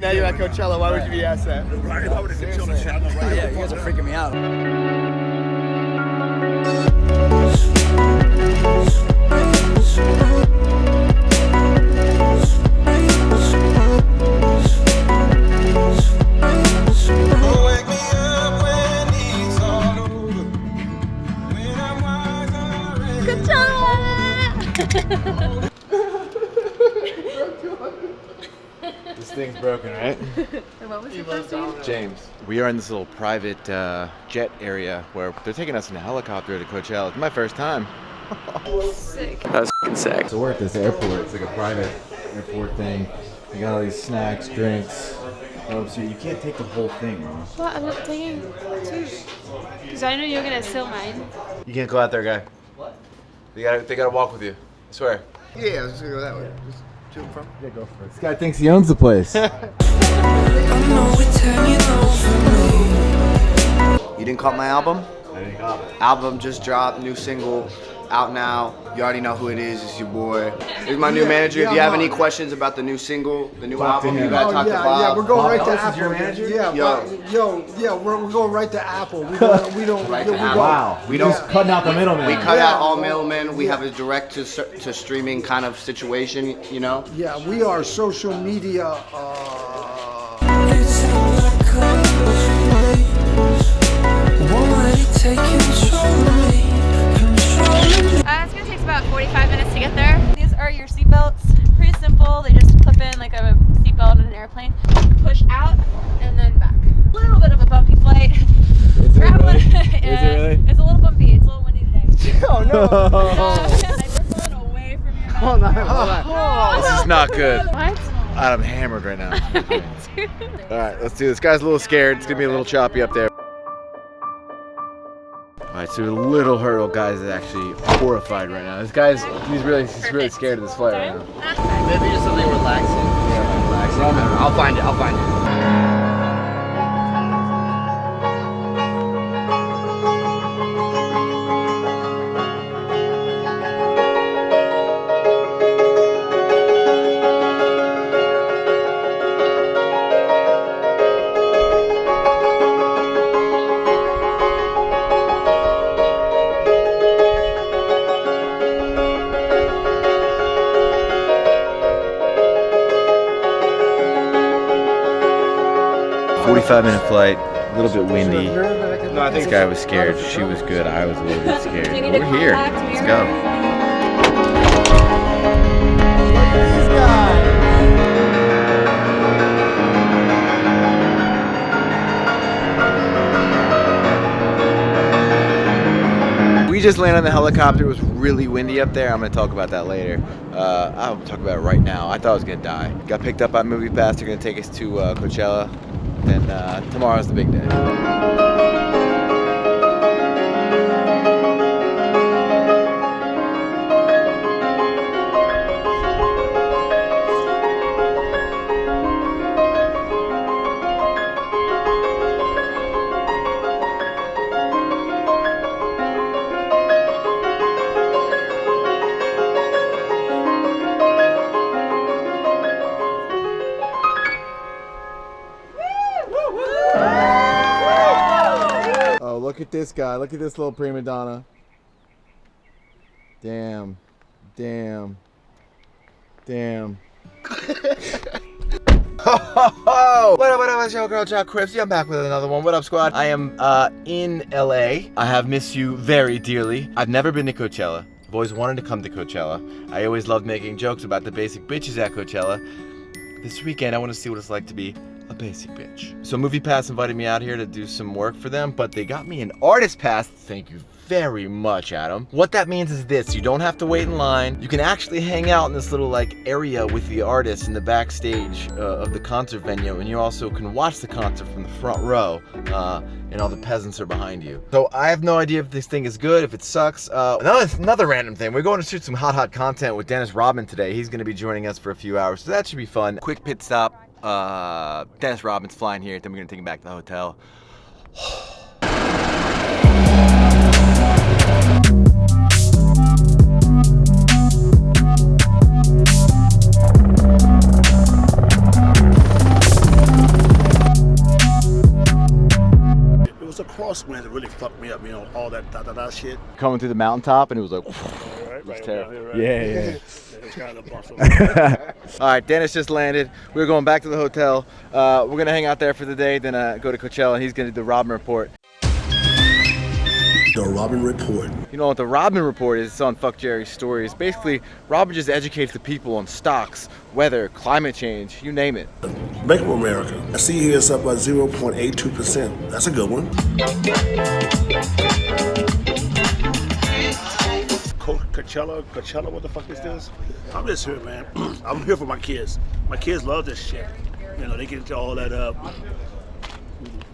Now you're at Coachella. Why would you be asked that? Right, I would have been on the channel, right? Yeah, you guys are freaking me out. This thing's broken, right? What was your first name? James. We are in this little private jet area where they're taking us in a helicopter to Coachella. It's my first time. Sick. That's f***ing sick. So we're at this airport. It's like a private airport thing. You got all these snacks, drinks. So you can't take the whole thing, bro. What? I'm not taking two. Because I know you're going to steal mine. You can't go out there, guy. What? They gotta walk with you. I swear. Yeah, I was just gonna go that way. Just to and from. Yeah, go for it. This guy thinks he owns the place. You didn't cop my album? I didn't cop it. Album just dropped, new single, out now. You already know who it is. It's your boy. He's my new manager. If you have any questions about the new single, the new Talk to album, him. you gotta talk to Bob. Yeah, we're going right to Ellis is Apple. your manager? Yeah, we're going right to Apple. We don't. Right to Apple. Wow. We don't. Cutting out the middleman. We cut out all middlemen. We have a direct to streaming kind of situation, you know. Yeah, we are social media. It's going to take about 45 minutes to get there. These are your seatbelts. Pretty simple. They just clip in like a seatbelt in an airplane. Push out and then back. A little bit of a bumpy flight. Is it really? Is it really? It's a little bumpy. It's a little windy today. Oh no! We're pulling away from your Hold on, hold on. This is not good. What? I'm hammered right now. All right, let's do this. Guy's a little scared. It's gonna be a little choppy up there. All right, so the little hurdle guy's actually horrified right now. This guy's he's really scared of this flight right now. Maybe just something relaxing. Yeah, relaxing. I don't know. I'll find it. Five-minute flight, a little bit windy. This guy was scared. She was good. I was a little bit scared. But we're here. Let's go. Look at these guys. We just landed on the helicopter. It was really windy up there. I'm going to talk about that later. I'll talk about it right now. I thought I was going to die. Got picked up by MoviePass. They're going to take us to Coachella. Then tomorrow's the big day. Look at this guy. Look at this little prima donna. Damn. Damn. Damn. What up, it's your girl, Jack Crips. I'm back with another one. What up, squad? I am in LA. I have missed you very dearly. I've never been to Coachella. I've always wanted to come to Coachella. I always loved making jokes about the basic bitches at Coachella. This weekend, I want to see what it's like to be a basic bitch. So MoviePass invited me out here to do some work for them, but they got me an artist pass. Thank you very much, Adam. What that means is this: you don't have to wait in line. You can actually hang out in this little like area with the artists in the backstage of the concert venue, and you also can watch the concert from the front row, and all the peasants are behind you. So I have no idea if this thing is good, if it sucks. Another random thing, we're going to shoot some hot content with Dennis Rodman today. He's going to be joining us for a few hours, so that should be fun. Quick pit stop. Dennis Rodman's flying here, then we're gonna take him back to the hotel. crosswinds really fucked me up. You know, all that da shit. Coming through the mountaintop, and it was like, Right terrible. down here, right? Yeah. It's kind of bump. All right, Dennis just landed. We're going back to the hotel. We're gonna hang out there for the day, then go to Coachella, and he's gonna do the Rodman report. The Rodman report. You know what the Rodman report is? It's on Fuck Jerry's Stories. Basically, Rodman just educates the people on stocks, weather, climate change, you name it. Bank of America. I see here it's up by 0.82%. That's a good one. Coachella, what the fuck is this? I'm just here, man. I'm here for my kids. My kids love this shit. You know, they get into all that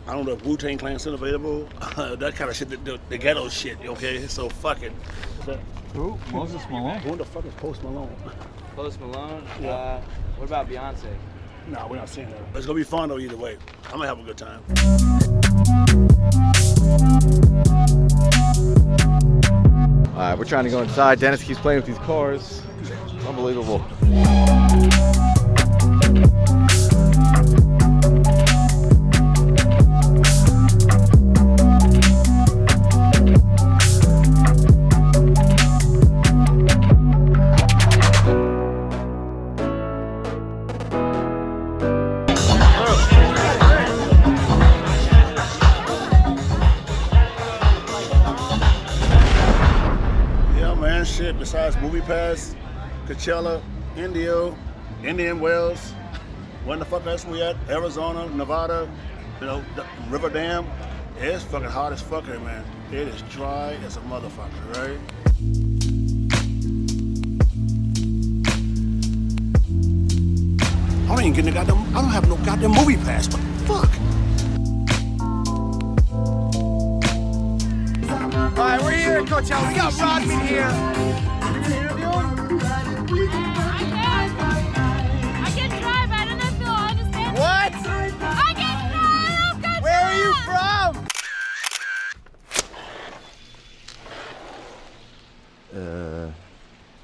I don't know if Wu-Tang Clan's still available. That kind of shit, the ghetto shit, okay? So fuck it. Who? Moses Malone? Who the fuck is Post Malone? Post Malone? Yeah. What about Beyonce? Nah, we're not seeing that. It's gonna be fun though either way. I'm gonna have a good time. All right, we're trying to go inside. Dennis keeps playing with these cars. Unbelievable. Shit, besides Movie Pass, Coachella, Indian Wells, when the fuck else we at? Arizona, Nevada, you know, River Dam. It's fucking hot as fuck here, man. It is dry as a motherfucker, right? I don't even get the goddamn, I don't have no goddamn Movie Pass, but fuck. All right, we're here at Coachella. We got Rodman here. You gonna interview him? I can drive. I don't know if you'll understand. What? I can drive. Where are you from?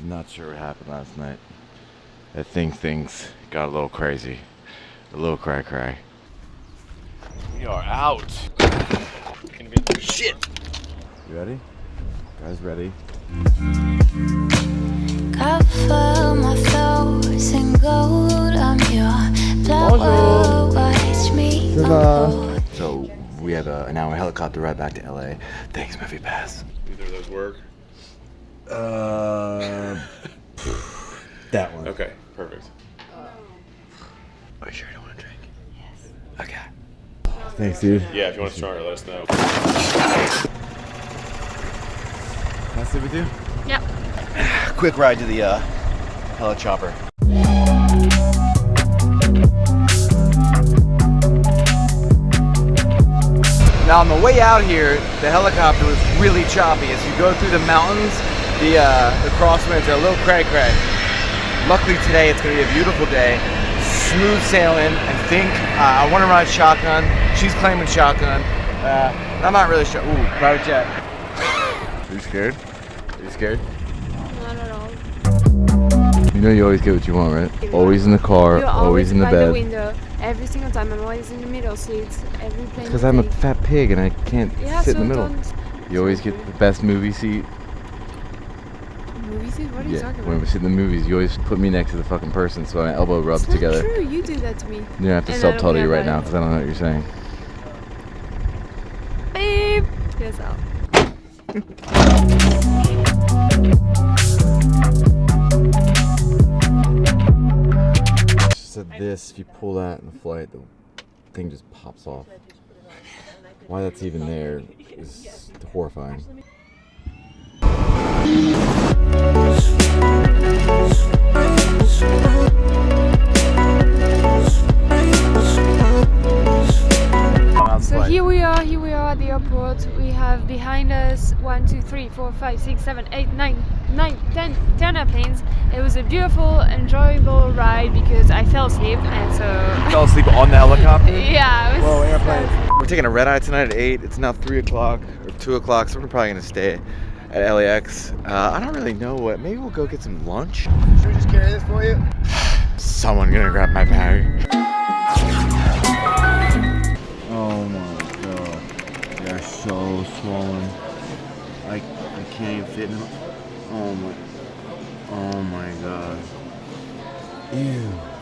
Not sure what happened last night. I think things got a little crazy. A little cray-cray. We are out. Shit. You ready? Guys ready? Cover my flaws in gold. I'm your flower. Watch me unfold. So we have an hour helicopter ride back to LA. Thanks, Movie Pass. Either of those work? That one. Okay, perfect. Are you sure you don't want to drink? Yes. Okay. Thanks, dude. Yeah, if you want to start, let us know. Can I sit with you? Yep. Quick ride to the heli chopper. Now on the way out here, the helicopter was really choppy. As you go through the mountains, the crosswinds are a little cray-cray. Luckily today it's going to be a beautiful day. Smooth sailing. I think I want to ride shotgun. She's claiming shotgun. I'm not really sure. Ooh, private jet. Are you scared? Are you scared? Not at all. You know you always get what you want, right? Always in the car, You're always in the by bed. the window every single time. I'm always in the middle seats. Every plane. Because I'm a fat pig and I can't Yeah, sit in the so middle. don't- You always get the best movie seat. Movie seat? What are you Yeah, talking when about? we sit in the movies, you always put me next to the fucking person so my elbow rubs It's not together. true. You do that to me. You don't have to And I don't subtitle care you right about now it. because I don't know what you're saying. Beep. Yes, out. She said this, if you pull that in the flight, the thing just pops off. Why that's even there is horrifying. So here we are at the airport. We have behind us 1, 2, 3, 4, 5, 6, 7, 8, 9, 10 airplanes. It was a beautiful, enjoyable ride because I fell asleep and so... Fell asleep on the helicopter? Yeah, it was... Whoa, airplane. We're taking a red eye tonight at 8. It's now 3 o'clock or 2 o'clock, so we're probably gonna stay at LAX. I don't really know what. Maybe we'll go get some lunch. Should we just carry this for you? Someone gonna grab my bag. Oh my god. They're so swollen. I can't even fit in them. Oh my god. Ew.